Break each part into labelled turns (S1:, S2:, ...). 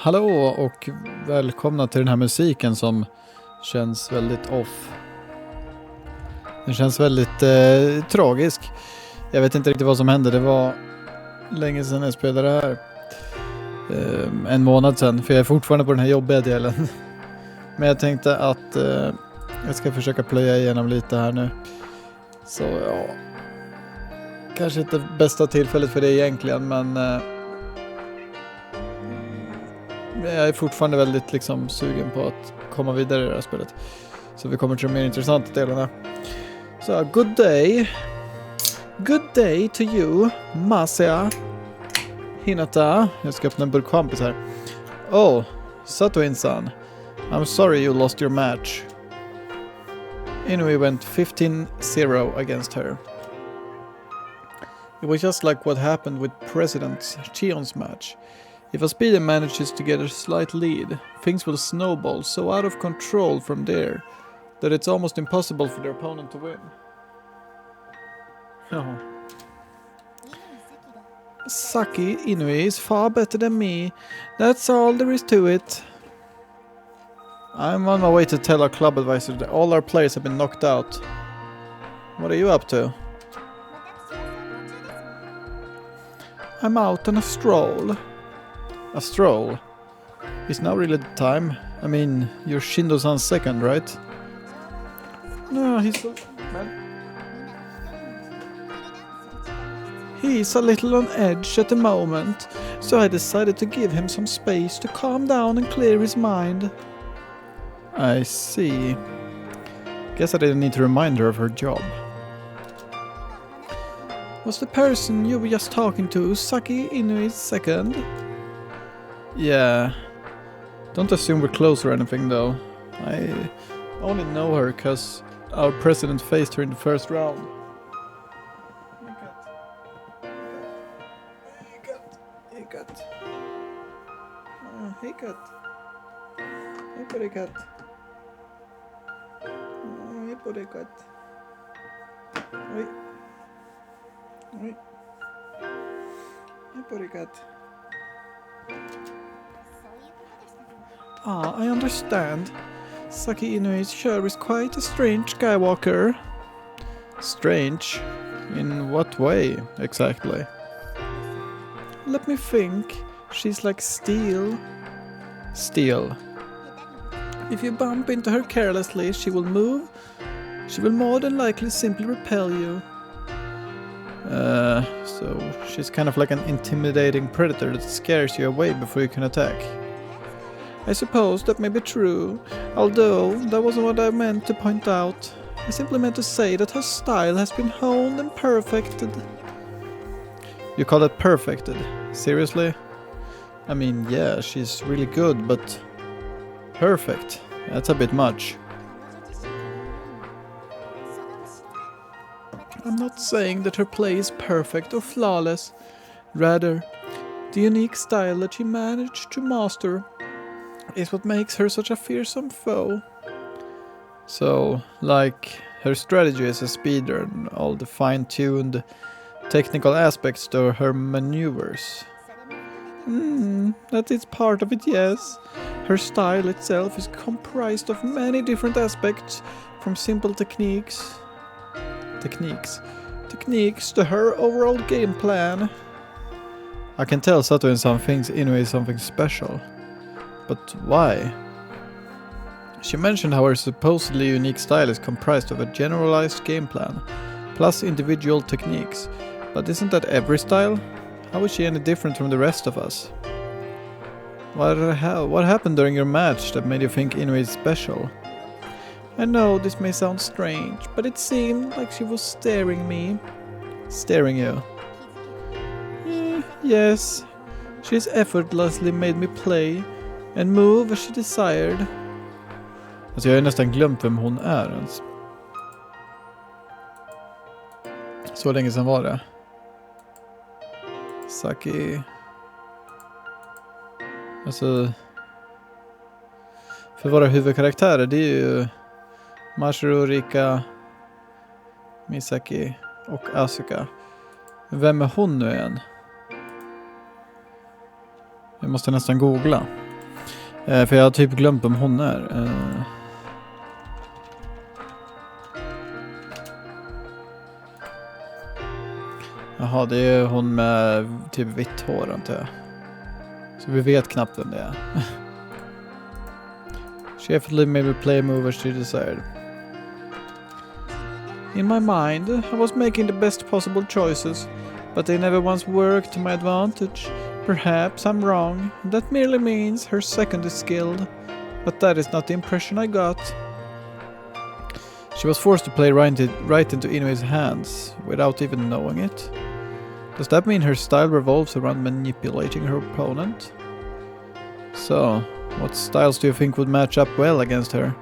S1: Hallå och välkomna till den här musiken som känns väldigt off. Den känns väldigt tragisk. Jag vet inte riktigt vad som hände. Det var länge sedan jag spelade det här. En månad sedan, för jag är fortfarande på den här jobbiga delen. Men jag tänkte att jag ska försöka plöja igenom lite här nu. Så ja, kanske inte bästa tillfället för det egentligen, men jag är fortfarande väldigt liksom sugen på att komma vidare i det här spelet. Så vi kommer till de mer intressanta delarna. Så, good day. Good day to you, Masia. Hinata. Jag ska öppna en burk champis här. Oh, Sato-insan. I'm sorry you lost your match. Inoue went 15-0 against her. It was just like what happened with President Chion's match. If a speeder manages to get a slight lead, things will snowball so out of control from there that it's almost impossible for their opponent to win. Oh. Saki Inoue is far better than me. That's all there is to it. I'm on my way to tell our club advisor that all our players have been knocked out. What are you up to? I'm out on a stroll. A stroll? Is now really the time? I mean, you're Shindo-san's second, right? No, he's a little on edge at the moment, so I decided to give him some space to calm down and clear his mind. I see. Guess I didn't need to remind her of her job. Was the person you were just talking to Saki Inoue's second? Yeah. Don't assume we're close or anything though. I only know her because our president faced her in the first round. Hey cat. Hey buddy cat. Hey buddy cat. Oi. Oi. Hey buddy cat. Ah, I understand. Saki Inoue sure is quite a strange Skywalker. Strange? In what way, exactly? Let me think. She's like steel. Steel. If you bump into her carelessly, she will move. She will more than likely simply repel you. So she's kind of like an intimidating predator that scares you away before you can attack. I suppose that may be true, although that wasn't what I meant to point out. I simply meant to say that her style has been honed and perfected. You call it perfected? Seriously? I mean, yeah, she's really good, but perfect? That's a bit much. I'm not saying that her play is perfect or flawless. Rather, the unique style that she managed to master is what makes her such a fearsome foe. So, like, her strategy as a speeder and all the fine-tuned technical aspects to her maneuvers. That is part of it, yes. Her style itself is comprised of many different aspects, from simple techniques to her overall game plan. I can tell Sato-san thinks Inoue is something special. But why? She mentioned how her supposedly unique style is comprised of a generalized game plan, plus individual techniques. But isn't that every style? How is she any different from the rest of us? What happened during your match that made you think Inoue is special? I know this may sound strange, but it seemed like she was staring me. Staring you? Yes. She's effortlessly made me play and move as she desired. Alltså jag har nästan glömt vem hon är ens. Så länge sedan var det. Saki. Alltså. För våra huvudkaraktärer, det är ju Masaru, Rika, Misaki och Asuka. Vem är hon nu igen? Jag måste nästan googla. För jag har typ glömt om hon är. Jaha, det är hon med typ vitt hår antar jag. Så vi vet knappt vem det är. She effortlessly made me play a move as she desired. In my mind, I was making the best possible choices, but they never once worked to my advantage. Perhaps I'm wrong. That merely means her second is skilled, but that is not the impression I got. She was forced to play right into Inui's hands, without even knowing it. Does that mean her style revolves around manipulating her opponent? So, what styles do you think would match up well against her?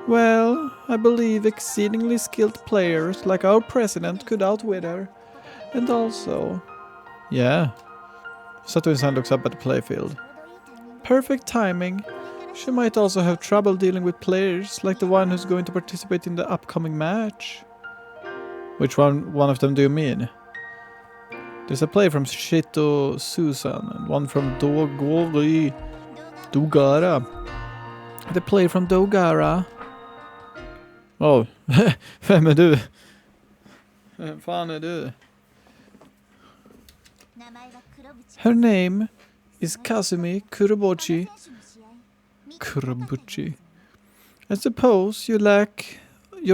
S1: Well, I believe exceedingly skilled players like our president could outwit her. And also... Yeah. Satoin-san looks up at the playfield. Perfect timing. She might also have trouble dealing with players like the one who's going to participate in the upcoming match. Which one of them do you mean? There's a player from Shito Susan and one from Dogara. The player from Dogara. Oh, vem är du? Vem fan är du? Her name is Kazumi Kurobuchi. Kurobuchi. I suppose your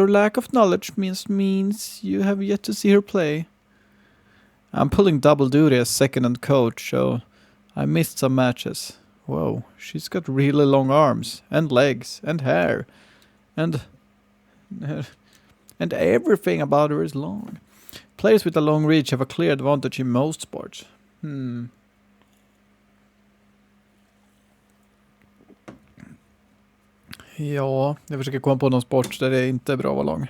S1: lack of knowledge means you have yet to see her play. I'm pulling double duty as second and coach, so I missed some matches. Whoa, she's got really long arms and legs and hair and everything about her is long. Players with a long reach have a clear advantage in most sports. Ja, jag försöker komma på någon sport där det inte är bra att vara lång.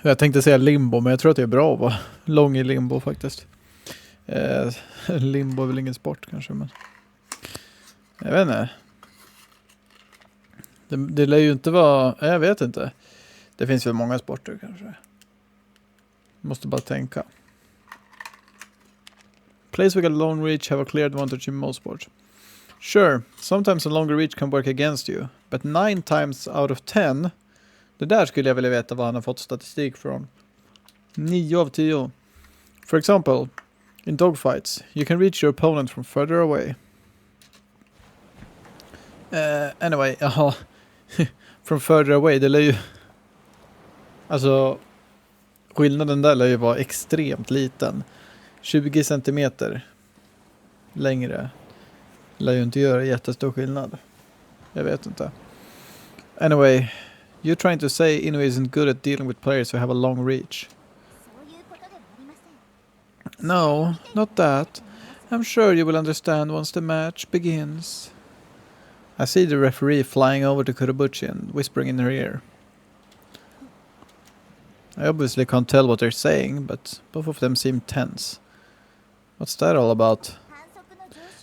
S1: Jag tänkte säga limbo, men jag tror att det är bra att vara lång i limbo faktiskt. Limbo är väl ingen sport kanske, men jag vet inte. Det lär ju inte vara... Jag vet inte. Det finns väl många sporter kanske. Måste bara tänka. Players with a long reach have a clear advantage in most sports. Sure, sometimes a longer reach can work against you. But 9 times out of 10... Det där skulle jag vilja veta vad han har fått statistik från. 9 av 10. For example, in dogfights, you can reach your opponent from further away. Anyway, jaha. From further away, det lär ju... Alltså, skillnaden där lär ju vara extremt liten. 20 centimeter längre lär ju inte göra jättestor skillnad. Jag vet inte. Anyway, you're trying to say Inu isn't good at dealing with players who have a long reach. No, not that. I'm sure you will understand once the match begins. I see the referee flying over to Kurobuchi and whispering in her ear. I obviously can't tell what they're saying, but both of them seem tense. What's that all about?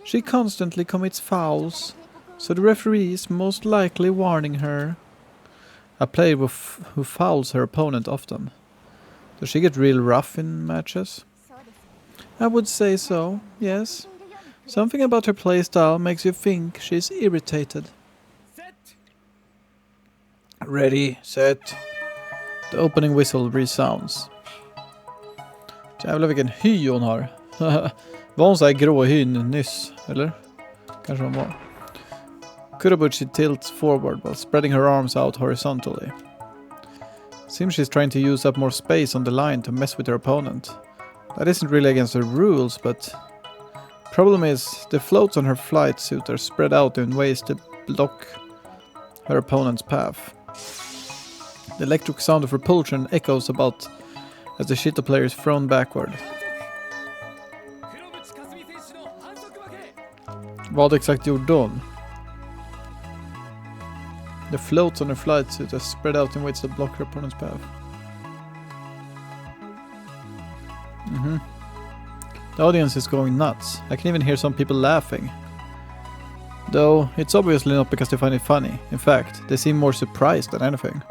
S1: She constantly commits fouls, so the referee is most likely warning her. A player who fouls her opponent often. Does she get real rough in matches? I would say so, yes. Something about her playstyle makes you think she's irritated. Ready, set. The opening whistle resounds. Jävlar vilken hy hon har. Var hon så här grå hyn nyss, eller? Kanske hon var. Kurobuchi tilts forward while spreading her arms out horizontally. Seems she's trying to use up more space on the line to mess with her opponent. That isn't really against her rules, but... Problem is, the floats on her flight suit are spread out in ways to block her opponent's path. The electric sound of repulsion echoes about as the Shito player is thrown backward. Vad exakt gjorde hon? The floats on her flight suit are spread out in ways to block her opponent's path. The audience is going nuts. I can even hear some people laughing. Though, it's obviously not because they find it funny. In fact, they seem more surprised than anything.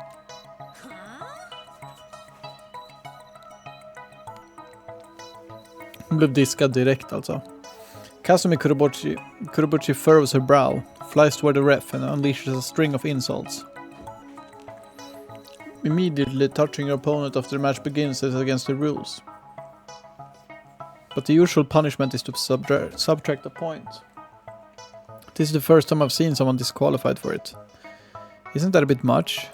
S1: Hon blev diskad direkt alltså. Kasumi Kurobuchi furrows her brow, flies toward the ref and unleashes a string of insults. Immediately touching your opponent after the match begins is against the rules. But the usual punishment is to subtract a point. This is the first time I've seen someone disqualified for it. Isn't that a bit much?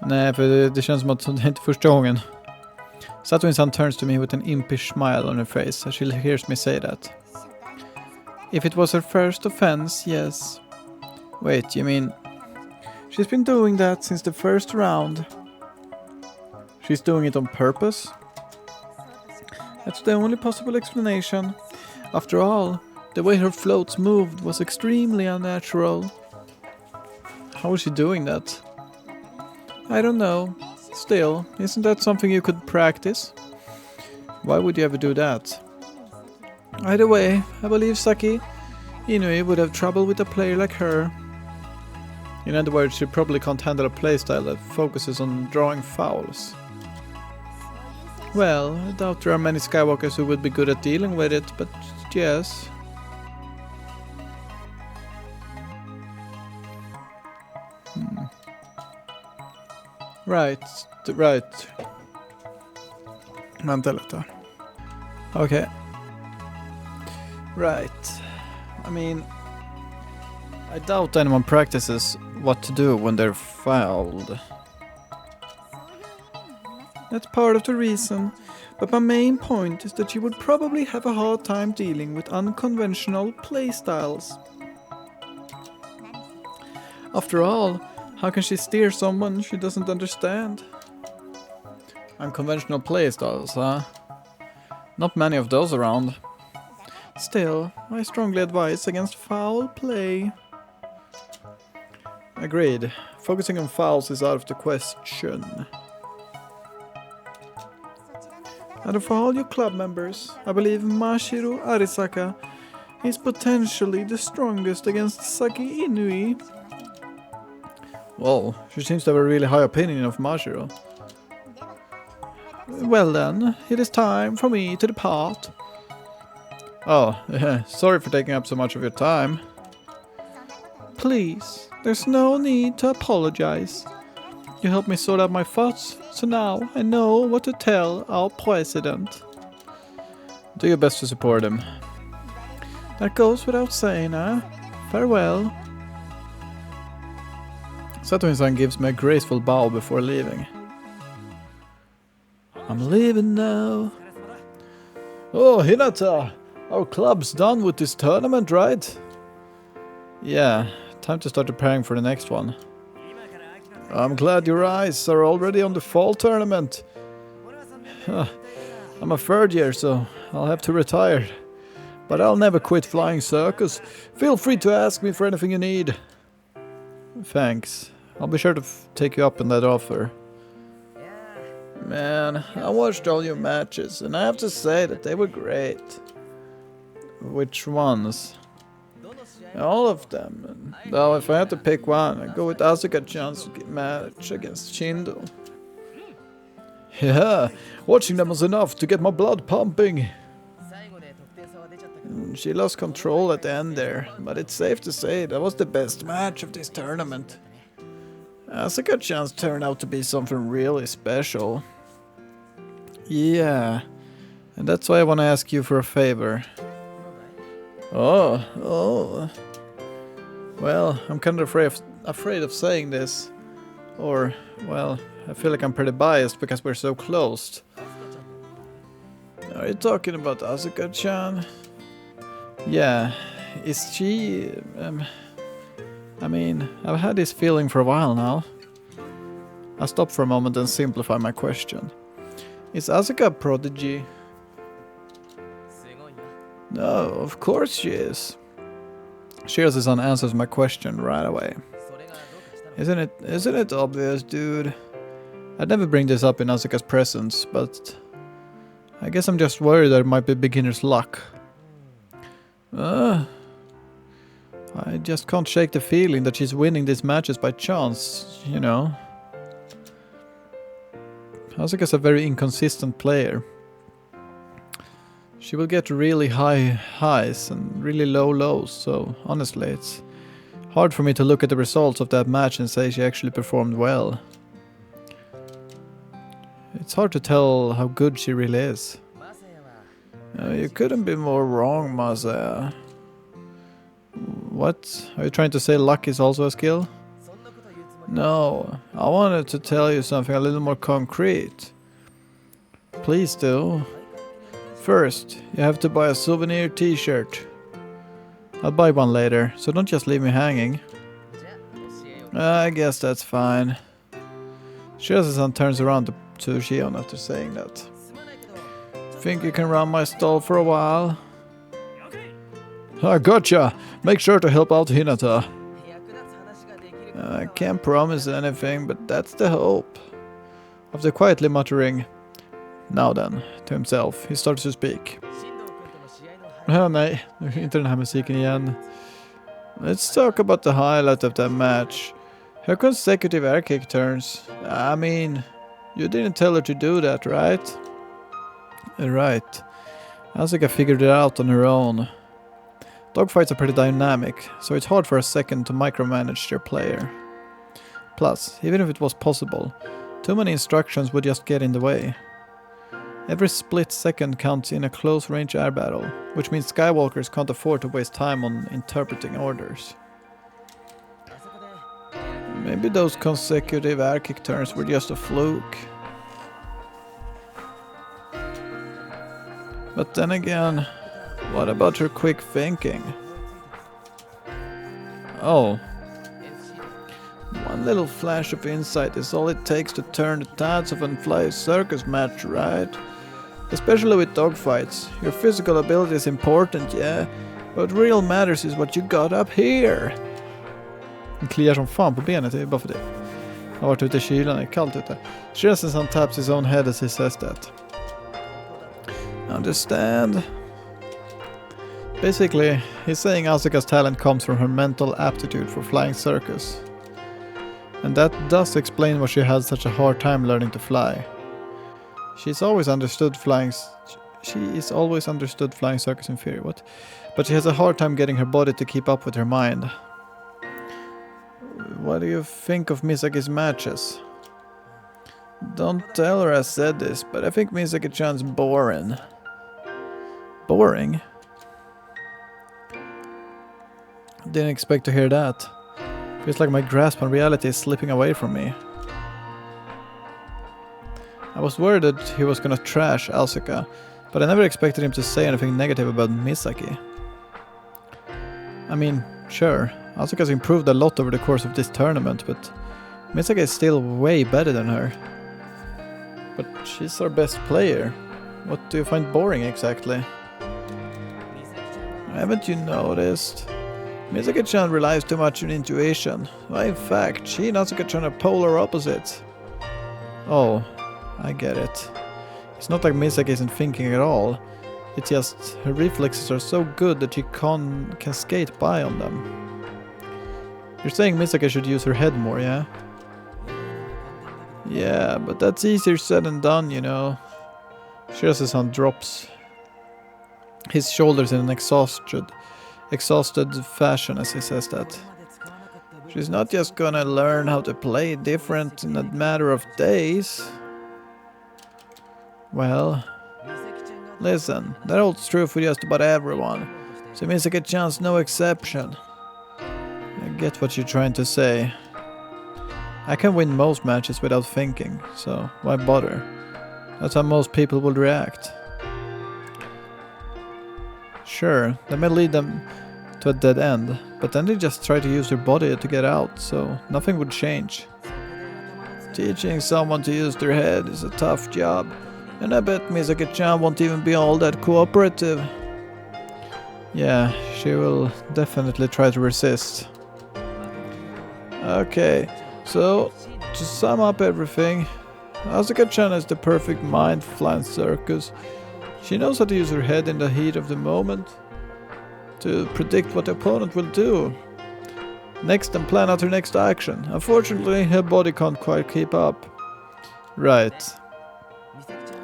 S1: Nej, för det känns som att det inte är första gången. Satoin-san turns to me with an impish smile on her face as she hears me say that. If it was her first offense, yes. Wait, you mean... She's been doing that since the first round. She's doing it on purpose? That's the only possible explanation. After all, the way her floats moved was extremely unnatural. How is she doing that? I don't know. Still, isn't that something you could practice? Why would you ever do that? Either way, I believe Saki Inui would have trouble with a player like her. In other words, she probably can't handle a playstyle that focuses on drawing fouls. Well, I doubt there are many Skywalkers who would be good at dealing with it, but yes. Right. Vänta lite. Okay. Right. I mean, I doubt anyone practices what to do when they're fouled. That's part of the reason, but my main point is that you would probably have a hard time dealing with unconventional playstyles. After all, how can she steer someone she doesn't understand? Unconventional playstyles, huh? Not many of those around. Still, I strongly advise against foul play. Agreed. Focusing on fouls is out of the question. Out of all your club members, I believe Mashiro Arisaka is potentially the strongest against Saki Inui. Whoa, she seems to have a really high opinion of Mashiro. Well then, it is time for me to depart. Oh, sorry for taking up so much of your time. Please, there's no need to apologize. You helped me sort out my thoughts, so now I know what to tell our president. Do your best to support him. That goes without saying, huh? Farewell. Satoin-san gives me a graceful bow before leaving. I'm leaving now. Oh, Hinata! Our club's done with this tournament, right? Yeah, time to start preparing for the next one. I'm glad your eyes are already on the fall tournament. I'm a third year, so I'll have to retire. But I'll never quit flying circus. Feel free to ask me for anything you need. Thanks. I'll be sure to take you up on that offer. Man, I watched all your matches, and I have to say that they were great. Which ones? All of them. Though if I had to pick one, I'd go with Asuka-chan's match against Shindo. Yeah, watching them was enough to get my blood pumping. She lost control at the end there, but it's safe to say that was the best match of this tournament. Asuka-chan's turned out to be something really special. Yeah, and that's why I want to ask you for a favor. Oh. Well, I'm kind of afraid of saying this. Or, well, I feel like I'm pretty biased because we're so close. Are you talking about Asuka-chan? Yeah, is she... I mean, I've had this feeling for a while now. I'll stop for a moment and simplify my question. Is Asuka a prodigy? No, of course she is. Shirase-san answers my question right away. Isn't it obvious, dude? I'd never bring this up in Asuka's presence, but I guess I'm just worried that it might be beginner's luck. I just can't shake the feeling that she's winning these matches by chance, you know. Asuka's a very inconsistent player. She will get really high highs and really low lows, so honestly it's hard for me to look at the results of that match and say she actually performed well. It's hard to tell how good she really is. You couldn't be more wrong, Masaya. What? Are you trying to say luck is also a skill? No, I wanted to tell you something a little more concrete. Please do. First, you have to buy a souvenir t-shirt. I'll buy one later, so don't just leave me hanging. I guess that's fine. Shirazi-san turns around to Shion after saying that. Think you can run my stall for a while? I gotcha! Make sure to help out Hinata. I can't promise anything, but that's the hope. After quietly muttering, "Now then," to himself, he starts to speak. Nej, inte den här musiken igen. Let's talk about the highlight of that match. Her consecutive air kick turns. I mean, you didn't tell her to do that, right? Right. Asuka figured it out on her own. Dogfights are pretty dynamic, so it's hard for a second to micromanage their player. Plus, even if it was possible, too many instructions would just get in the way. Every split second counts in a close-range air battle, which means Skywalkers can't afford to waste time on interpreting orders. Maybe those consecutive air kick turns were just a fluke. But then again, what about her quick thinking? Oh. One little flash of insight is all it takes to turn the tides of a fly circus match, right? Especially with dogfights. Your physical ability is important, yeah. What real matters is what you got up here. Den kliar som fan på benet, det är bara för det. Jag har varit ute i kylan, det är kallt ute. Shirazi-san taps his own head as he says that. Understand? Basically, he's saying Asuka's talent comes from her mental aptitude for flying circus. And that does explain why she had such a hard time learning to fly. She is always understood flying circus in theory, what? But she has a hard time getting her body to keep up with her mind. What do you think of Misaki's matches? Don't tell her I said this, but I think Misaki-chan's boring. Boring? Didn't expect to hear that. Feels like my grasp on reality is slipping away from me. I was worried that he was gonna trash Asuka, but I never expected him to say anything negative about Misaki. I mean, sure, Asuka's improved a lot over the course of this tournament, but Misaki is still way better than her. But she's our best player. What do you find boring exactly? Haven't you noticed? Misaki-chan relies too much on intuition. Well, in fact, she and Asuka-chan are polar opposites. Oh, I get it. It's not like Misaki isn't thinking at all. It's just her reflexes are so good that she can skate by on them. You're saying Misaki should use her head more, yeah? Yeah, but that's easier said than done, you know. Shirazi-san drops his shoulders in an exhausted fashion as he says that. She's not just gonna learn how to play different in a matter of days. Well, listen, that holds true for just about everyone, so Misaki-chan's no exception. I get what you're trying to say. I can win most matches without thinking, so why bother? That's how most people will react. Sure, that may lead them to a dead end, but then they just try to use their body to get out, so nothing would change. Teaching someone to use their head is a tough job, and I bet Misaki-chan won't even be all that cooperative. Yeah, she will definitely try to resist. Okay, so to sum up everything, Asuka-chan is the perfect mind flying circus. She knows how to use her head in the heat of the moment to predict what the opponent will do next and plan out her next action. Unfortunately, her body can't quite keep up. Right.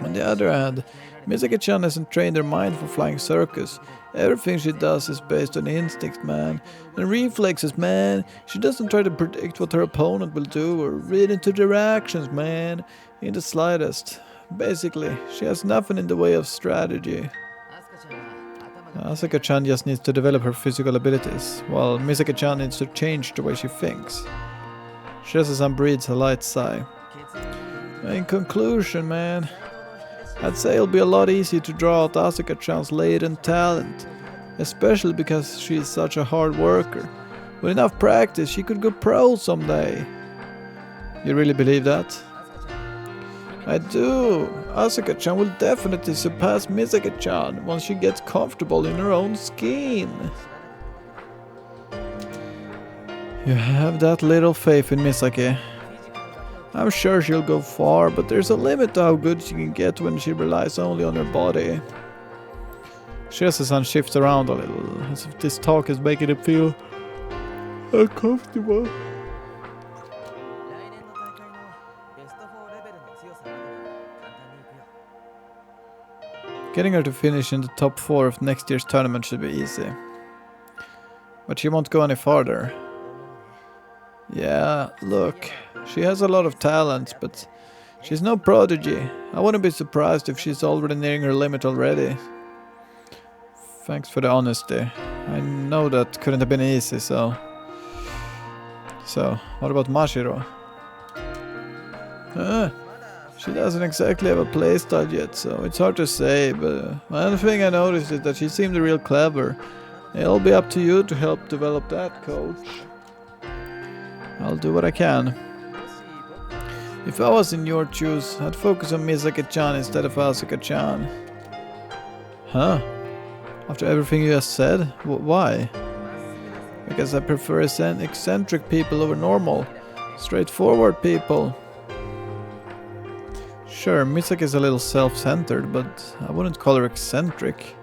S1: On the other hand, Misaki-chan hasn't trained her mind for flying circus. Everything she does is based on instinct, man. And reflexes, man. She doesn't try to predict what her opponent will do or read into their actions, man. In the slightest. Basically, she has nothing in the way of strategy. Asuka-chan just needs to develop her physical abilities, while Misaki-chan needs to change the way she thinks. Shirase-san breathes a light sigh. In conclusion, man, I'd say it'll be a lot easier to draw out Asuka-chan's latent talent, especially because she's such a hard worker. With enough practice, she could go pro someday. You really believe that? I do. Asuka-chan will definitely surpass Misaki-chan once she gets comfortable in her own skin. You have that little faith in Misaki. I'm sure she'll go far, but there's a limit to how good she can get when she relies only on her body. Shirase-san shifts around a little, as if this talk is making him feel uncomfortable. Getting her to finish in the top 4 of next year's tournament should be easy. But she won't go any farther. Yeah, look, she has a lot of talent, but she's no prodigy. I wouldn't be surprised if she's already nearing her limit already. Thanks for the honesty. I know that couldn't have been easy, so... So, what about Mashiro? She doesn't exactly have a playstyle yet, so it's hard to say, but one thing I noticed is that she seemed real clever. It'll be up to you to help develop that, coach. I'll do what I can. If I was in your shoes, I'd focus on Misaki-chan instead of Asuka-chan. Huh? After everything you just said? Why? Because I prefer eccentric people over normal, straightforward people. Sure, Misaki is a little self-centered, but I wouldn't call her eccentric.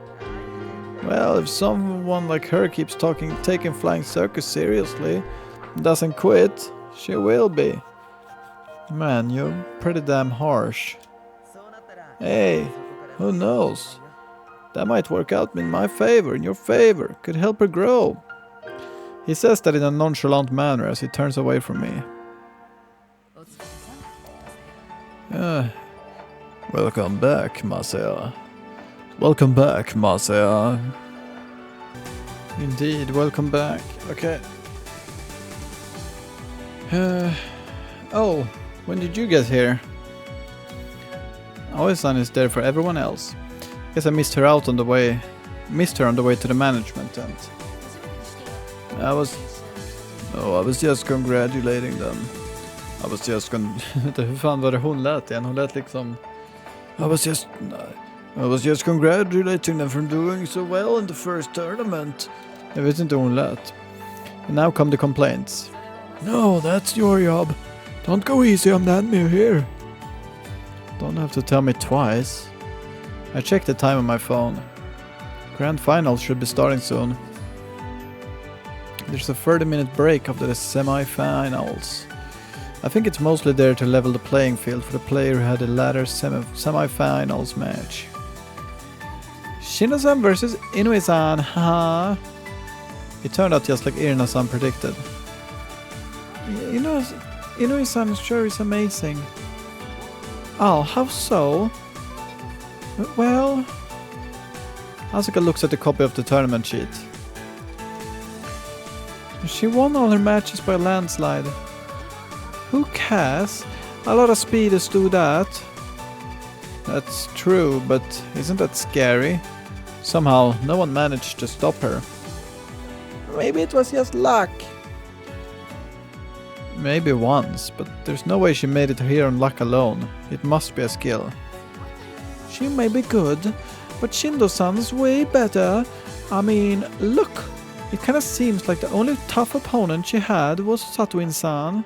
S1: Well, if someone like her keeps taking flying circus seriously, and doesn't quit, she will be. Man, you're pretty damn harsh. Hey, who knows? That might work out in my favor, in your favor. Could help her grow. He says that in a nonchalant manner as he turns away from me. Welcome back, Masaya. Welcome back, Masaya. Indeed, welcome back. Okay. Oh, when did you get here? Aoi-san is there for everyone else. Guess I missed her on the way to the management tent. I was just congratulating them. Hur fan var det hon lät igen? Hon lät liksom... I was just congratulating them for doing so well in the first tournament. Jag vet inte hur hon lät. And now come the complaints. No, that's your job. Don't go easy on that mirror here. Don't have to tell me twice. I checked the time on my phone. Grand finals should be starting soon. There's a 30-minute break after the semi-finals. I think it's mostly there to level the playing field for the player who had the latter semi-finals match. Shino-san versus Inoue-san, haha. It turned out just like Irina-san predicted. Inoue-san sure is amazing. Oh, how so? Well... Asuka looks at the copy of the tournament sheet. She won all her matches by a landslide. Who cares? A lot of speeders do that. That's true, but isn't that scary? Somehow, no one managed to stop her. Maybe it was just luck. Maybe once, but there's no way she made it here on luck alone. It must be a skill. She may be good, but Shindo-san's way better. I mean, look! It kinda seems like the only tough opponent she had was Satoin-san.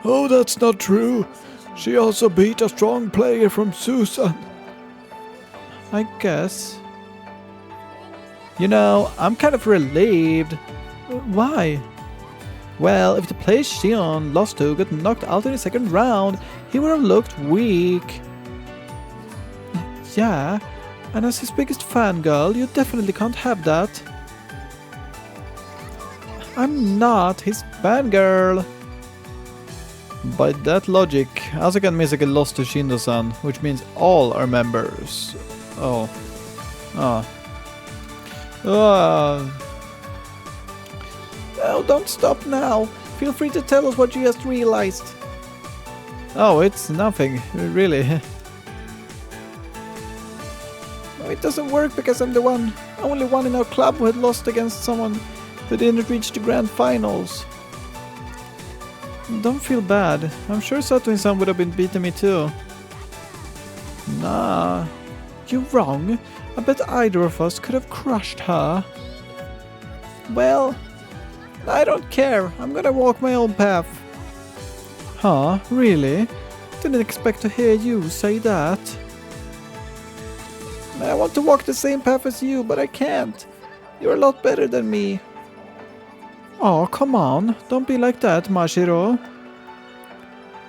S1: Oh, that's not true. She also beat a strong player from Susan. I guess. You know, I'm kind of relieved. Why? Well, if the player Shion lost to got knocked out in the second round, he would have looked weak. Yeah, and as his biggest fangirl, you definitely can't have that. I'm not his fangirl. By that logic, Asuka and Misaki lost to Shindo-san, which means all are members. Oh. Oh, don't stop now. Feel free to tell us what you just realized. Oh, it's nothing, really. No, it doesn't work because I'm the only one in our club who had lost against someone who didn't reach the grand finals. Don't feel bad. I'm sure Sato-san would have been beating me too. Nah, you're wrong. I bet either of us could have crushed her. Well, I don't care. I'm gonna walk my own path. Huh? Really? Didn't expect to hear you say that. I want to walk the same path as you, but I can't. You're a lot better than me. Oh, come on. Don't be like that, Mashiro.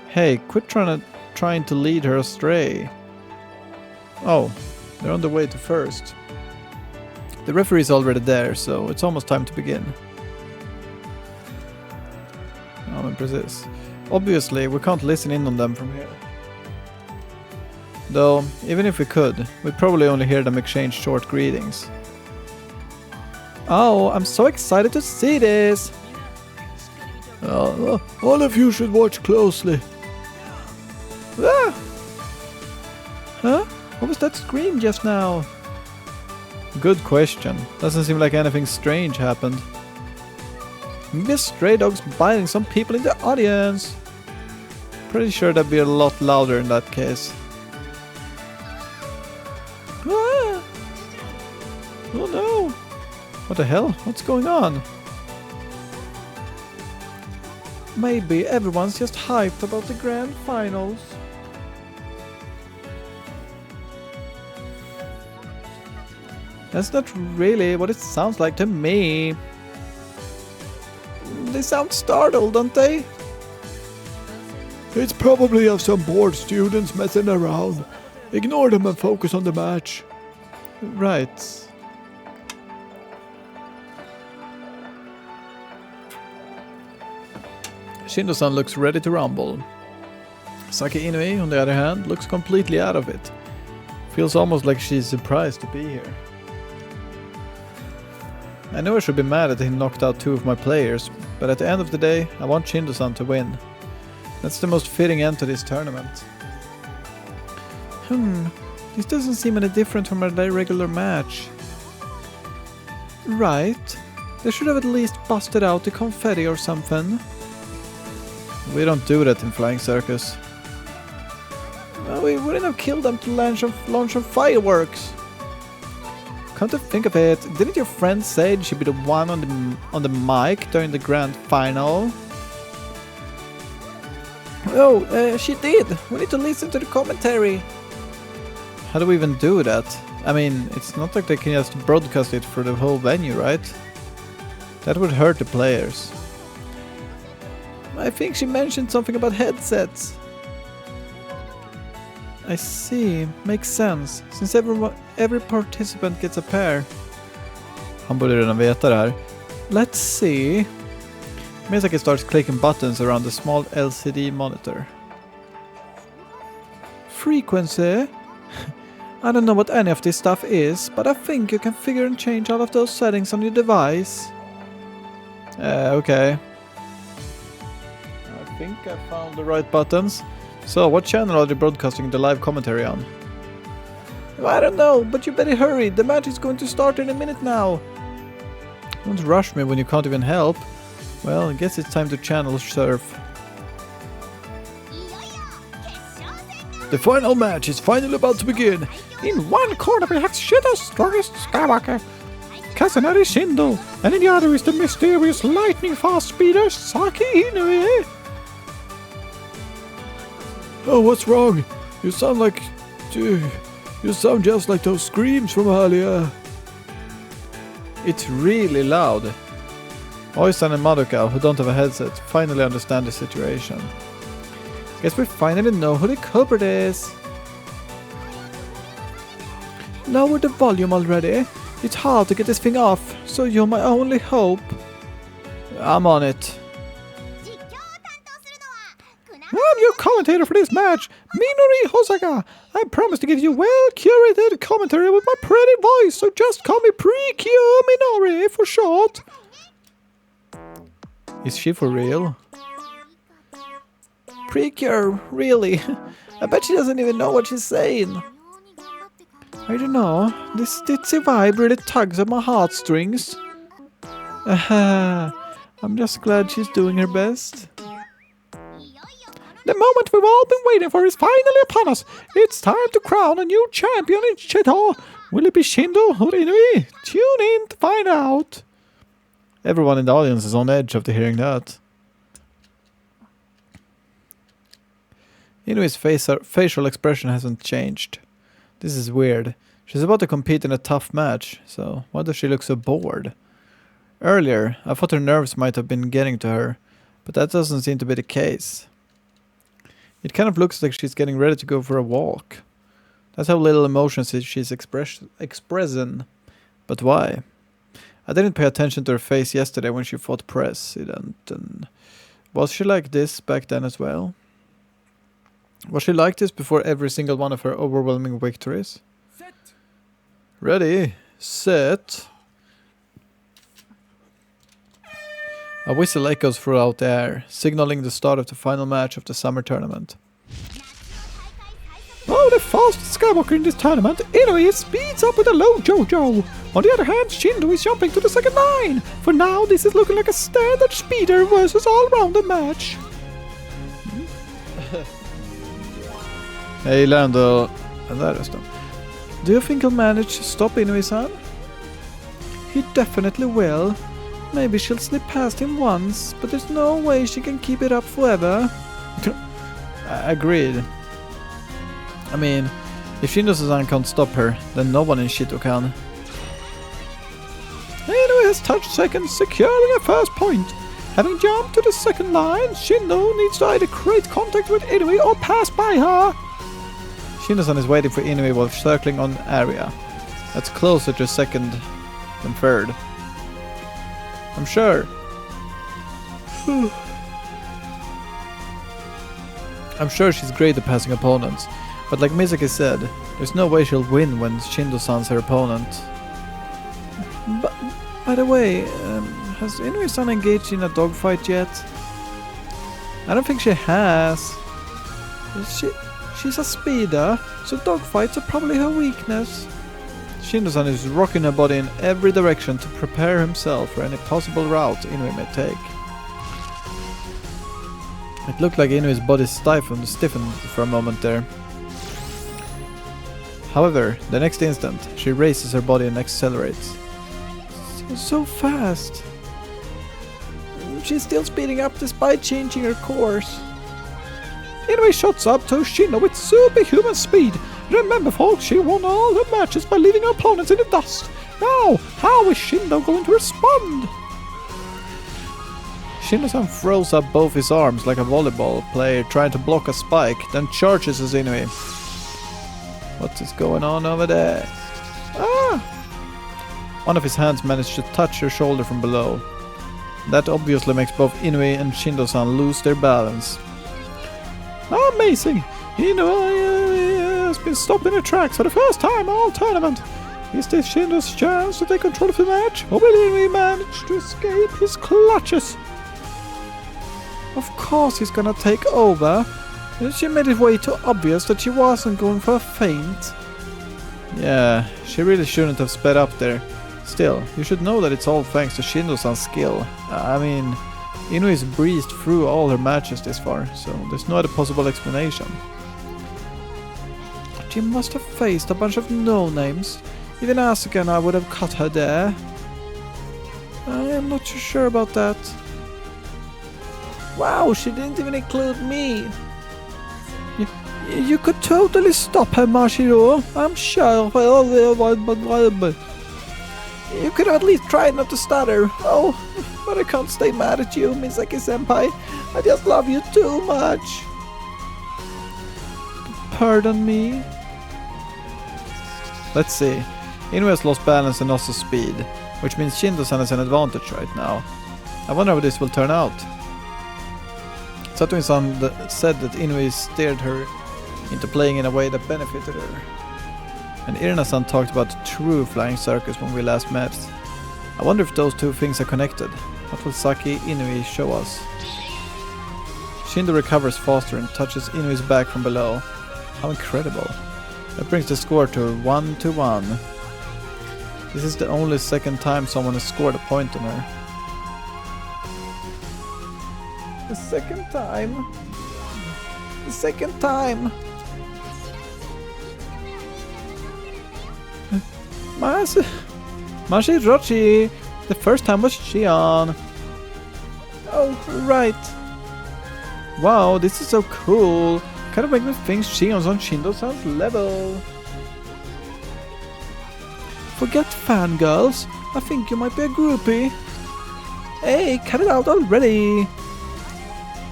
S1: Hey, quit trying to lead her astray. Oh, they're on the way to first. The referee's already there, so it's almost time to begin. Oh, precis. Obviously, we can't listen in on them from here. Though, even if we could, we'd probably only hear them exchange short greetings. Oh, I'm so excited to see this! All of you should watch closely. Ah! Huh? What was that scream just now? Good question. Doesn't seem like anything strange happened. Maybe a stray dog's biting some people in the audience. Pretty sure that'd be a lot louder in that case. Ah! Oh no! What the hell? What's going on? Maybe everyone's just hyped about the grand finals. That's not really what it sounds like to me. They sound startled, don't they? It's probably of some bored students messing around. Ignore them and focus on the match. Right. Shindo-san looks ready to rumble. Saki Inui, on the other hand, looks completely out of it. Feels almost like she's surprised to be here. I know I should be mad that he knocked out two of my players, but at the end of the day, I want Shindo-san to win. That's the most fitting end to this tournament. This doesn't seem any different from a regular match. Right. They should have at least busted out the confetti or something. We don't do that in Flying Circus. Well, we wouldn't have killed them to launch some fireworks. Come to think of it, didn't your friend say she'd be the one on the mic during the grand final? Oh, she did. We need to listen to the commentary. How do we even do that? I mean, it's not like they can just broadcast it for the whole venue, right? That would hurt the players. I think she mentioned something about headsets. I see. Makes sense. Since every participant gets a pair. Han borde redan veta det här. Let's see. Misaki starts clicking buttons around the small LCD monitor. Frequency? I don't know what any of this stuff is, but I think you can figure and change all of those settings on your device. Okay. I think I found the right buttons. So, what channel are they broadcasting the live commentary on? I don't know, but you better hurry. The match is going to start in a minute now. Don't rush me when you can't even help. Well, I guess it's time to channel surf. The final match is finally about to begin. In one corner we have Shido's strongest Skywalker, Kazunari Shindo, and in the other is the mysterious lightning-fast speeder Saki Inoue. Oh, what's wrong? You sound just like those screams from earlier. It's really loud. Oisan and Madoka, who don't have a headset, finally understand the situation. Guess we finally know who the culprit is. Lower the volume already. It's hard to get this thing off, so you're my only hope. I'm on it. I'm your commentator for this match, Minori Hosaga. I promise to give you well-curated commentary with my pretty voice, so just call me Precure Minori for short. Is she for real? Precure, really? I bet she doesn't even know what she's saying. I don't know, this ditzy vibe really tugs at my heartstrings. I'm just glad she's doing her best. The moment we've all been waiting for is finally upon us. It's time to crown a new champion in Chito. Will it be Shindo or Inui? Tune in to find out. Everyone in the audience is on edge after hearing that. Inui's facial expression hasn't changed. This is weird. She's about to compete in a tough match, so why does she look so bored? Earlier, I thought her nerves might have been getting to her, but that doesn't seem to be the case. It kind of looks like she's getting ready to go for a walk. That's how little emotion she's expressing. But why? I didn't pay attention to her face yesterday when she fought President. And was she like this back then as well? Was she like this before every single one of her overwhelming victories? Set. Ready, set. A whistle echoes throughout the air, signaling the start of the final match of the summer tournament. Oh, the fastest Skywalker in this tournament, Inui speeds up with a low JoJo. On the other hand, Shindo is jumping to the second line. For now, this is looking like a standard speeder versus all-rounder match. Jag gillar ändå den där rösten. Do you think he'll manage to stop Inui-san? He definitely will. Maybe she'll slip past him once, but there's no way she can keep it up forever. Agreed. I mean, if Shindo-san can't stop her, then no one in Shito can. Inui has touched second, securing a first point. Having jumped to the second line, Shindo needs to either create contact with Inui or pass by her. Shindo-san is waiting for Inui while circling on area. That's closer to second than third. I'm sure. I'm sure she's great at passing opponents, but like Misaki said, there's no way she'll win when Shindo-san's her opponent. But, by the way, has Inui-san engaged in a dogfight yet? I don't think she has. She's a speeder, so dogfights are probably her weakness. Shindo-san is rocking her body in every direction to prepare himself for any possible route Inui may take. It looked like Inui's body stiffened for a moment there. However, the next instant, she raises her body and accelerates. So fast! She's still speeding up despite changing her course. Inui shots up to Shindo with superhuman speed. Remember folks, she won all her matches by leaving her opponents in the dust. Now, how is Shindo going to respond? Shindo-san throws up both his arms like a volleyball player trying to block a spike, then charges as Inui. What is going on over there? Ah! One of his hands managed to touch her shoulder from below. That obviously makes both Inui and Shindo-san lose their balance. Amazing! Inui has been stopped in her tracks for the first time all tournament. Is this Shindo's chance to take control of the match, or will Inui manage to escape his clutches? Of course he's gonna take over. She made it way too obvious that she wasn't going for a feint. Yeah, she really shouldn't have sped up there. Still, you should know that it's all thanks to Shindo-san's skill. I mean, Inui's breezed through all her matches this far, so there's no other possible explanation. She must have faced a bunch of no-names. Even Aokana would have cut her there. I am not too sure about that. Wow, she didn't even include me. You could totally stop her, Mashiro. I'm sure. You could at least try not to stutter. Oh, but I can't stay mad at you, Misaki-senpai. I just love you too much. Pardon me? Let's see. Inoue has lost balance and also speed, which means Shindo-san has an advantage right now. I wonder how this will turn out. Satomi-san said that Inoue steered her into playing in a way that benefited her. And Irina-san talked about the true flying circus when we last met. I wonder if those two things are connected. What will Saki Inoue show us? Shindo recovers faster and touches Inoue's back from below. How incredible. That brings the score to 1-1. This is the only second time someone has scored a point on her. The second time. The second time. Mashirochi. The first time was Shion. Oh, right. Wow, this is so cool. Kind of make me think Shion's on Shindo-san's level. Forget fangirls. I think you might be a groupie. Hey, cut it out already.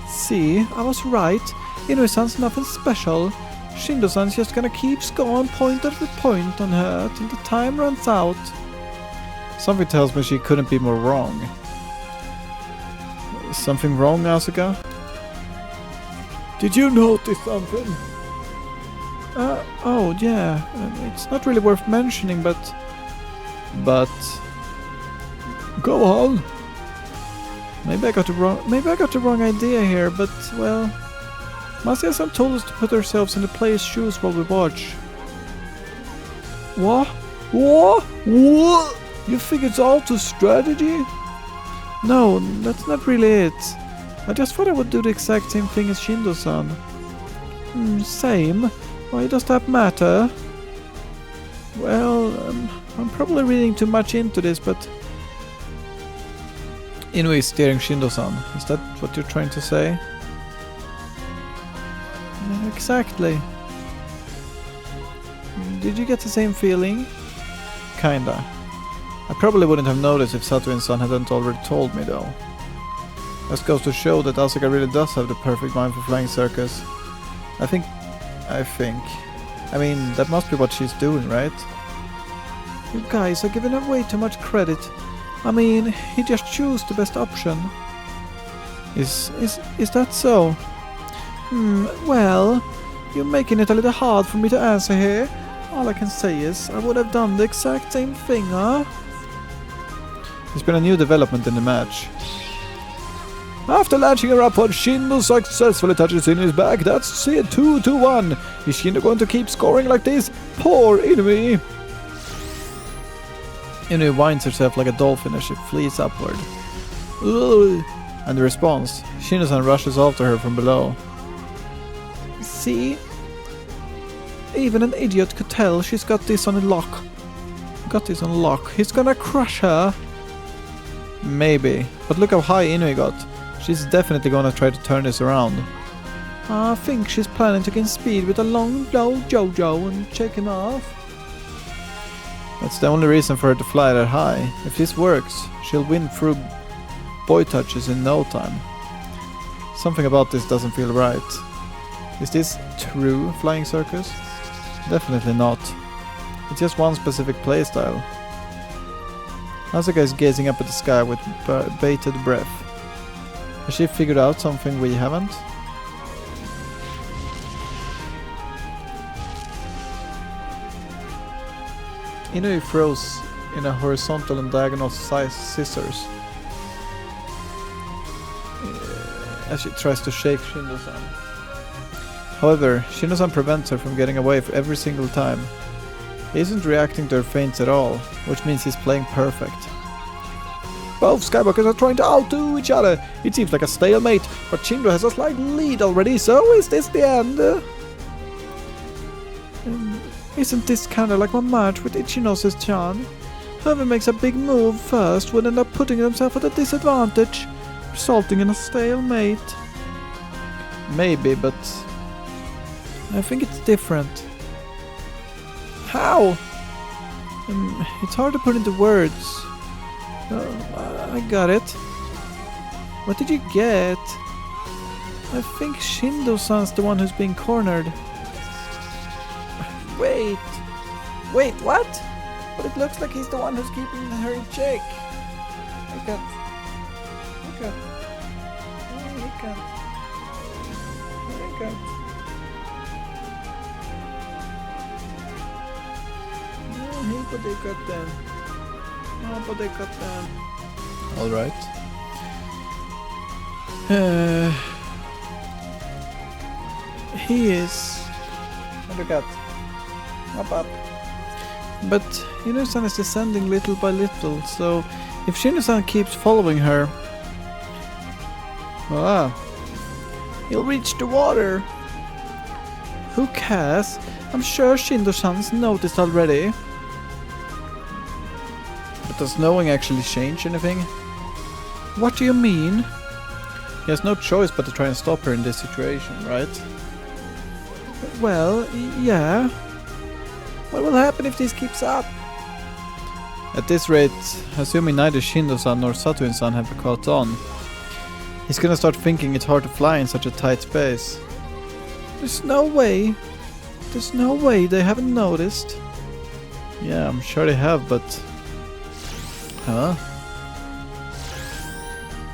S1: See, I was right. Inoue-san's nothing special. Shindo-san's just gonna keep scoring point after point on her till the time runs out. Something tells me she couldn't be more wrong. Something wrong, Asuka? Did you notice something? Oh yeah. It's not really worth mentioning, but... Go on! Maybe I got the wrong idea here, but, well... Masuya-san told us to put ourselves in the player's shoes while we watch. What? You think it's all to strategy? No, that's not really it. I just thought I would do the exact same thing as Shindo-san. Same? Why does that matter? Well, I'm probably reading too much into this, but... Inoue is steering Shindo-san. Is that what you're trying to say? Exactly. Did you get the same feeling? Kinda. I probably wouldn't have noticed if Satomi-san hadn't already told me though. This goes to show that Asuka really does have the perfect mind for flying circus. I mean, that must be what she's doing, right? You guys are giving her way too much credit. I mean, he just chose the best option. Is that so? Well, you're making it a little hard for me to answer here. All I can say is, I would have done the exact same thing, huh? There's been a new development in the match. After latching her up, Shindo successfully touches Inoue's back. That's it, 2-1. Is Shindo going to keep scoring like this? Poor Inoue. Inoue winds herself like a dolphin as she flees upward. Ugh. And the response, Shindo-san rushes after her from below. See? Even an idiot could tell she's got this on lock. He's gonna crush her. Maybe, but look how high Inoue got. She's definitely gonna try to turn this around. I think she's planning to gain speed with a long blow Jojo and check him off. That's the only reason for her to fly that high. If this works, she'll win through boy touches in no time. Something about this doesn't feel right. Is this true flying circus? Definitely not. It's just one specific playstyle. Asuka is gazing up at the sky with bated breath. Has she figured out something we haven't? Inoue throws in a horizontal and diagonal size scissors as she tries to shake Shindo-san. However, Shindo-san prevents her from getting away every single time. He isn't reacting to her feints at all, which means he's playing perfect. Both Skywalkers are trying to outdo each other. It seems like a stalemate, but Shindo has a slight lead already, so is this the end? Isn't this kinda like my match with Ichinose-chan? Whoever makes a big move first would end up putting himself at a disadvantage, resulting in a stalemate. Maybe, but I think it's different. How? It's hard to put into words. I got it. What did you get? I think Shindo-san's the one who's being cornered. Wait. Wait, what? But it looks like he's the one who's keeping her in check. He can't. He can't. He can't. He can't. He put it cut then. Oh, but they cut down. Alright. He is... What we got? Up. But Shino-san is descending little by little, so if Shino-san keeps following her... he'll reach the water. Who cares? I'm sure Shindo-san's noticed already. But does knowing actually change anything? What do you mean? He has no choice but to try and stop her in this situation, right? Well, yeah. What will happen if this keeps up? At this rate, assuming neither Shindo-san nor Satoin-san have caught on, he's gonna start thinking it's hard to fly in such a tight space. There's no way. There's no way they haven't noticed. Yeah, I'm sure they have, but... Huh?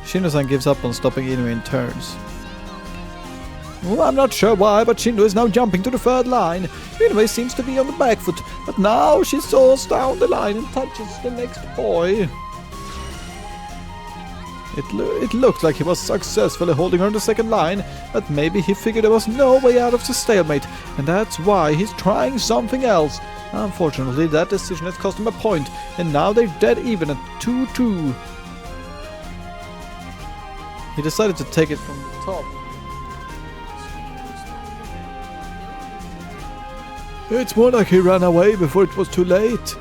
S1: Shindo-san gives up on stopping Inoue in turns. Well, I'm not sure why, but Shindo is now jumping to the third line. Inoue seems to be on the back foot, but now she soars down the line and touches the next boy. It looked like he was successfully holding her on the second line, but maybe he figured there was no way out of the stalemate, and that's why he's trying something else. Unfortunately, that decision has cost him a point, and now they're dead even at 2-2. He decided to take it from the top. It's more like he ran away before it was too late.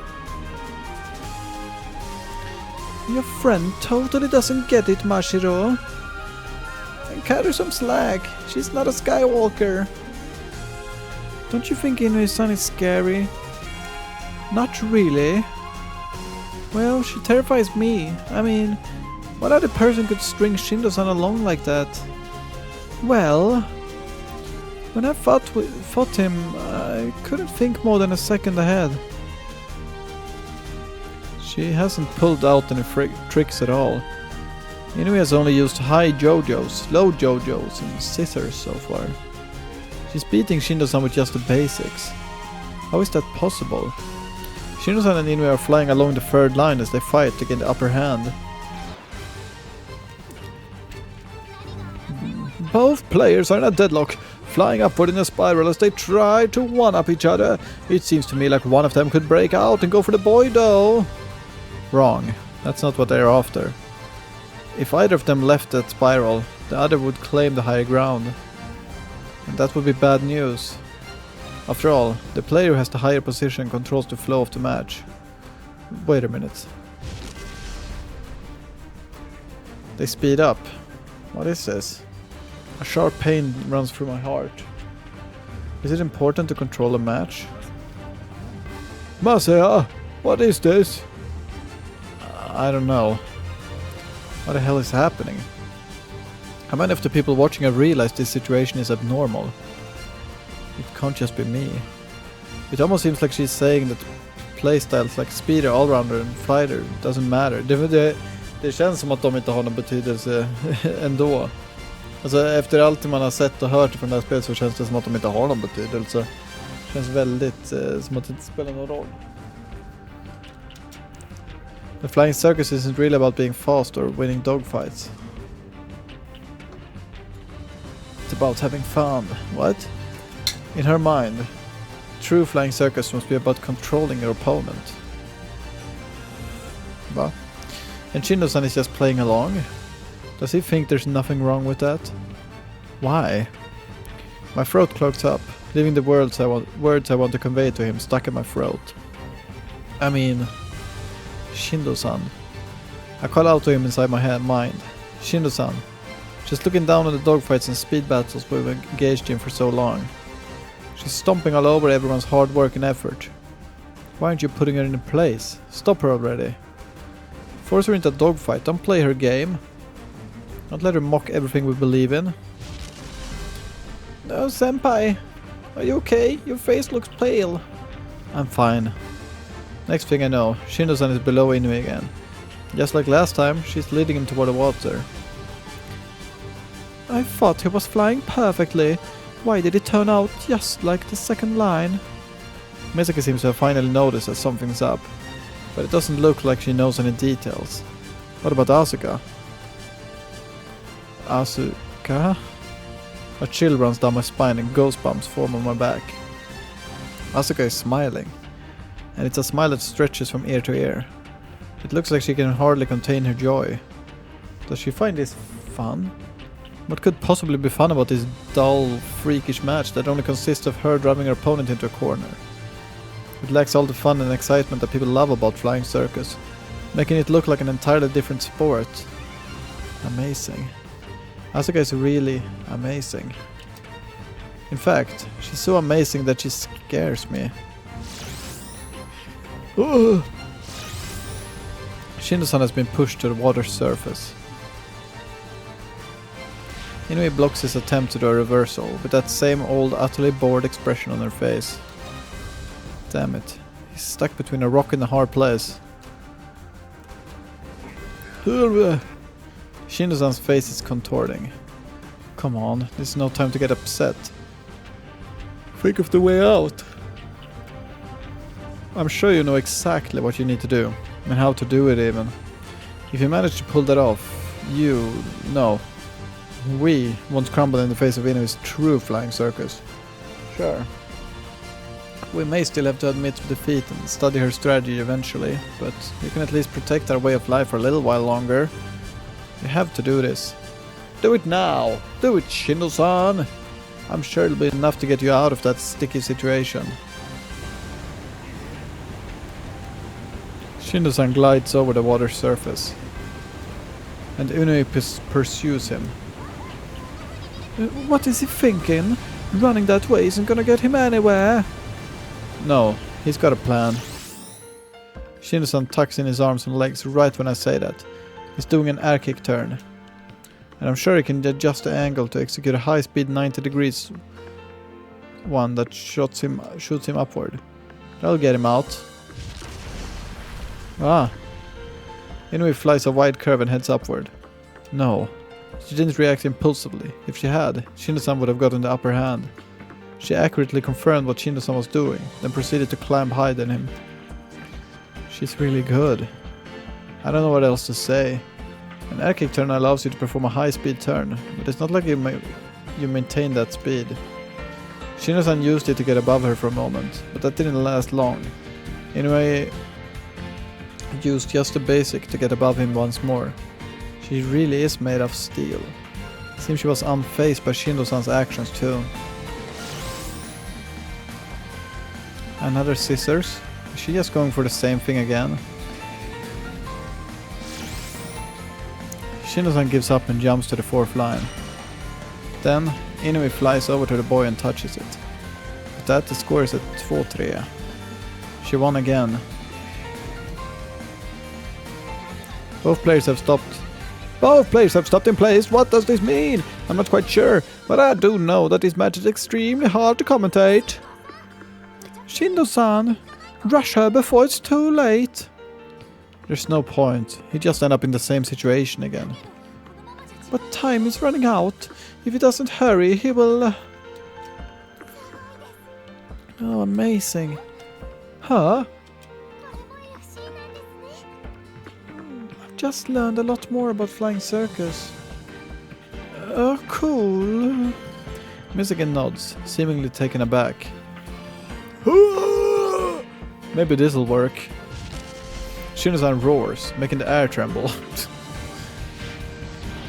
S1: Your friend totally doesn't get it, Mashiro. Cut her some slack. She's not a Skywalker. Don't you think Inoue-san is scary? Not really. Well, she terrifies me. I mean, what other person could string Shindo-san along like that? Well, when I fought him, I couldn't think more than a second ahead. She hasn't pulled out any tricks at all. Inoue has only used high JoJos, low JoJos, and scissors so far. She's beating Shindo-san with just the basics. How is that possible? Shindo-san and Inoue are flying along the third line as they fight to get the upper hand. Both players are in a deadlock, flying upward in a spiral as they try to one-up each other. It seems to me like one of them could break out and go for the boy though. Wrong. That's not what they're after. If either of them left that spiral, the other would claim the higher ground. And that would be bad news. After all, the player who has the higher position controls the flow of the match. Wait a minute. They speed up. What is this? A sharp pain runs through my heart. Is it important to control a match? Masaya, what is this? I don't know. What the hell is happening? How many of the people watching have realized this situation is abnormal? It can't just be me. It almost seems like she's saying that playstyles like speeder, allrounder and fighter doesn't matter. Det känns som att de inte har någon betydelse ändå. Alltså efter allt man har sett och hört från det här spelet så känns det som att de inte har någon betydelse. Det känns väldigt som att det inte spelar någon roll. The flying circus isn't really about being fast or winning dogfights. It's about having fun. What? In her mind, true flying circus must be about controlling your opponent. Bah. And Shindo-san is just playing along? Does he think there's nothing wrong with that? Why? My throat clogs up, leaving the words I want to convey to him stuck in my throat. I mean... Shindo-san. I call out to him inside my mind. Shindo-san. Just looking down on the dogfights and speed battles we've engaged in for so long. She's stomping all over everyone's hard work and effort. Why aren't you putting her in place? Stop her already. Force her into a dogfight, don't play her game. Don't let her mock everything we believe in. No, senpai. Are you okay? Your face looks pale. I'm fine. Next thing I know, Shindo-san is below Inui again. Just like last time, she's leading him toward the water. I thought he was flying perfectly. Why did it turn out just like the second line? Misaki seems to have finally noticed that something's up, but it doesn't look like she knows any details. What about Asuka? Asuka? A chill runs down my spine and ghost bumps form on my back. Asuka is smiling, and it's a smile that stretches from ear to ear. It looks like she can hardly contain her joy. Does she find this fun? What could possibly be fun about this dull, freakish match that only consists of her driving her opponent into a corner? It lacks all the fun and excitement that people love about flying circus, making it look like an entirely different sport. Amazing. Asuka is really amazing. In fact, she's so amazing that she scares me. Ugh. Shindo-san has been pushed to the water's surface. Inui blocks his attempt to do a reversal, with that same old utterly bored expression on her face. Damn it. He's stuck between a rock and a hard place. Shindo-san's face is contorting. Come on, this is no time to get upset. Think of the way out. I'm sure you know exactly what you need to do, and how to do it even. If you manage to pull that off, we won't crumble in the face of Inui's true flying circus. Sure. We may still have to admit defeat and study her strategy eventually, but you can at least protect our way of life for a little while longer. You have to do this. Do it now! Do it, Shindo-san! I'm sure it'll be enough to get you out of that sticky situation. Shindo-san glides over the water's surface, and Inui pursues him. What is he thinking? Running that way isn't gonna get him anywhere. No, he's got a plan. Shindo-san tucks in his arms and legs right when I say that. He's doing an air kick turn. And I'm sure he can adjust the angle to execute a high-speed 90 degrees one that shoots him upward. That'll get him out. Ah. Inui flies a wide curve and heads upward. No. She didn't react impulsively. If she had, Shindo-san would have gotten the upper hand. She accurately confirmed what Shindo-san was doing, then proceeded to climb higher than him. She's really good. I don't know what else to say. An air kick turn allows you to perform a high-speed turn, but it's not like you maintain that speed. Shindo-san used it to get above her for a moment, but that didn't last long. Anyway, used just the basic to get above him once more. She really is made of steel. Seems she was unfazed by Shindo-san's actions too. Another scissors? Is she just going for the same thing again? Shindo-san gives up and jumps to the fourth line. Then, Inui flies over to the boy and touches it. With that, the score is at 2-3. She won again. Both players have stopped in place. What does this mean? I'm not quite sure, but I do know that this match is extremely hard to commentate. Shindo-san, rush her before it's too late. There's no point. He just end up in the same situation again. But time is running out. If he doesn't hurry, he will... Oh, amazing. Huh? I've just learned a lot more about flying circus. Cool. Misaki nods, seemingly taken aback. Maybe this'll work. Shindo-san roars, making the air tremble.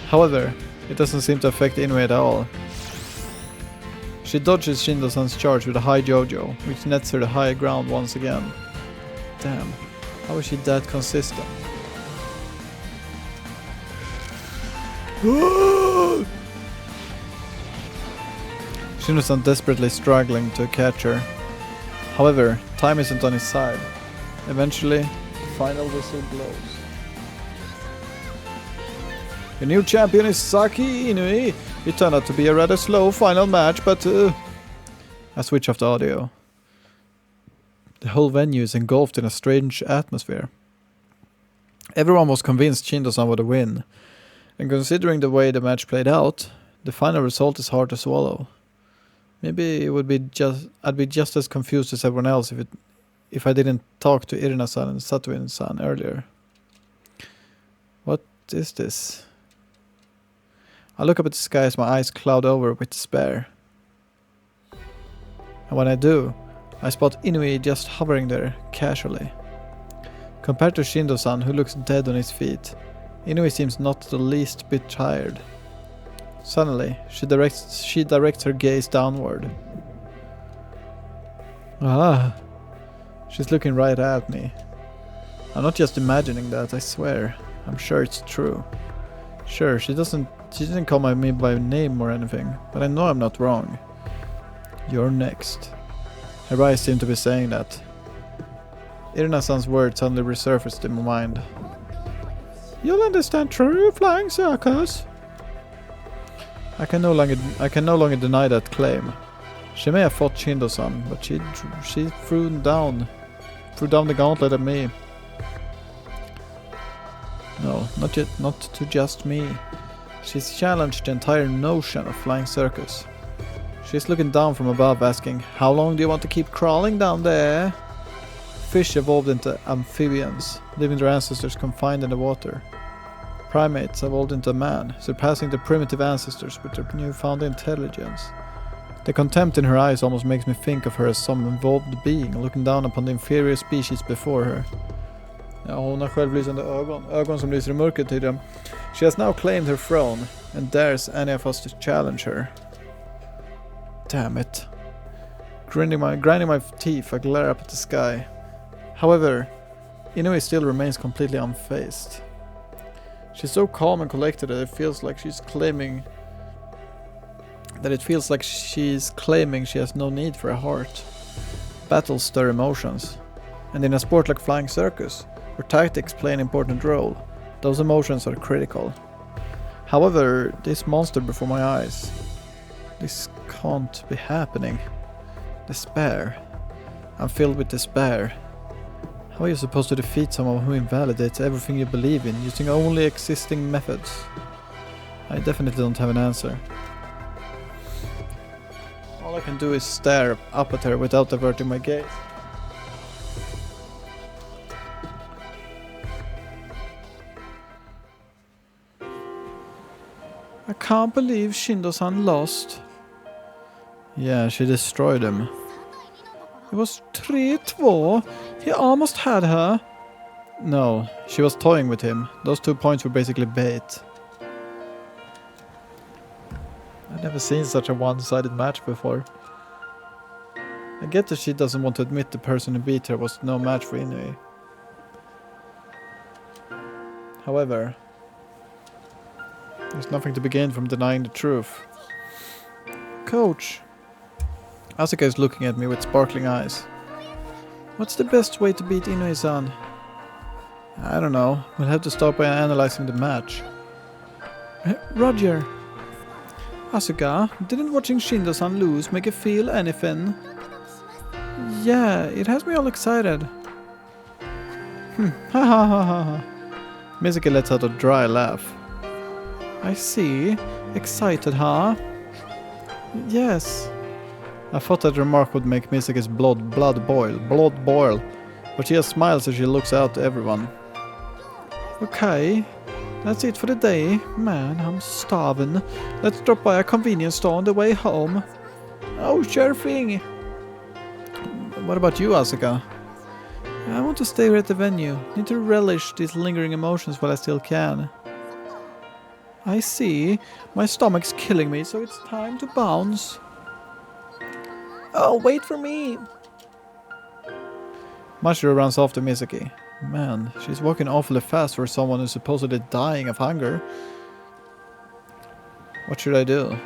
S1: However, it doesn't seem to affect Inui at all. She dodges Shindo-san's charge with a high JoJo, which nets her the high ground once again. Damn, how is she that consistent? Shindo-san desperately struggling to catch her. However, time isn't on his side. Eventually, the final whistle blows. The new champion is Saki Inui. It turned out to be a rather slow final match, but I switch off the audio. The whole venue is engulfed in a strange atmosphere. Everyone was convinced Shindo-san would win, and considering the way the match played out, the final result is hard to swallow. Maybe I'd be just as confused as everyone else if I didn't talk to Irina-san and Satoin-san earlier. What is this? I look up at the sky as my eyes cloud over with despair. And when I do, I spot Inui just hovering there, casually. Compared to Shindo-san, who looks dead on his feet, Inui seems not the least bit tired. Suddenly, she directs her gaze downward. Ah, she's looking right at me. I'm not just imagining that, I swear. I'm sure it's true. Sure, she didn't call me by name or anything, but I know I'm not wrong. You're next. Her eyes seem to be saying that. Irina-san's words suddenly resurfaced in my mind. You'll understand true flying circus. I can no longer deny that claim. She may have fought Shindo-san, but she threw down the gauntlet at me. No, not to just me. She's challenged the entire notion of flying circus. She's looking down from above, asking, "How long do you want to keep crawling down there?" Fish evolved into amphibians, leaving their ancestors confined in the water. Primates evolved into man, surpassing their primitive ancestors with their newfound intelligence. The contempt in her eyes almost makes me think of her as some evolved being looking down upon the inferior species before her. Ja, hon har självlysande ögon. Ögon som lyser i mörkret tydligen. She has now claimed her throne and dares any of us to challenge her. Damn it. Grinding my teeth, I glare up at the sky. However, Inui still remains completely unfazed. She's so calm and collected that it feels like she's claiming she has no need for a heart. Battles stir emotions, and in a sport like flying circus, where tactics play an important role, those emotions are critical. However, this monster before my eyes, this can't be happening. Despair. I'm filled with despair. How are you supposed to defeat someone who invalidates everything you believe in using only existing methods? I definitely don't have an answer. All I can do is stare up at her without averting my gaze. I can't believe Shindo-san lost. Yeah, she destroyed him. It was 3-2. He almost had her. No, she was toying with him. Those 2 points were basically bait. I've never seen such a one-sided match before. I get that she doesn't want to admit the person who beat her was no match for Inui. However, there's nothing to be gained from denying the truth. Coach. Asuka is looking at me with sparkling eyes. What's the best way to beat Inui-san? I don't know. We'll have to start by analyzing the match. Roger. Asuka, didn't watching Shindo-san lose make you feel anything? Yeah, it has me all excited. Ha ha ha ha ha. Mizuki lets out a dry laugh. I see. Excited, huh? Yes. I thought that remark would make Mizuki's blood boil, but she just smiles as she looks out to everyone. Okay, that's it for the day. Man, I'm starving. Let's drop by a convenience store on the way home. Oh, sure thing. What about you, Asuka? I want to stay here at the venue. Need to relish these lingering emotions while I still can. I see. My stomach's killing me, so it's time to bounce. Oh, wait for me! Mashiro runs after Mizuki. Man, she's walking awfully fast for someone who's supposedly dying of hunger. What should I do?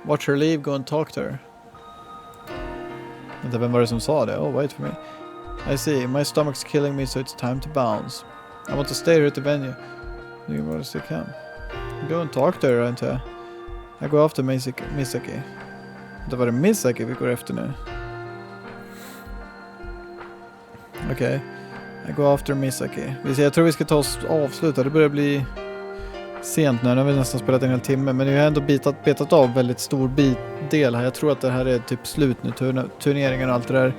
S1: Watch her leave, go and talk to her. Inte vem var det som sa det? Oh, wait for me. I see, my stomach's killing me, so it's time to bounce. I want to stay here at the venue. You want to stick him? Go and talk to her, inte? I go after Misaki. Det var det Misaki vi går efter nu. Okej. Jag går after Misaki. Jag tror vi ska ta oss avsluta. Det börjar bli sent nu. Nu har vi nästan spelat en hel timme. Men vi har ändå betat av väldigt stor del här. Jag tror att det här är typ slut nu. Turneringen och allt det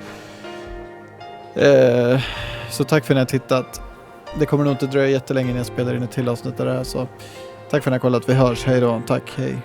S1: där. Så tack för att ni har tittat. Det kommer nog inte dröja jättelänge när jag spelar in ett till avsnitt där. Så tack för att ni har kollat. Vi hörs. Hej då. Tack. Hej.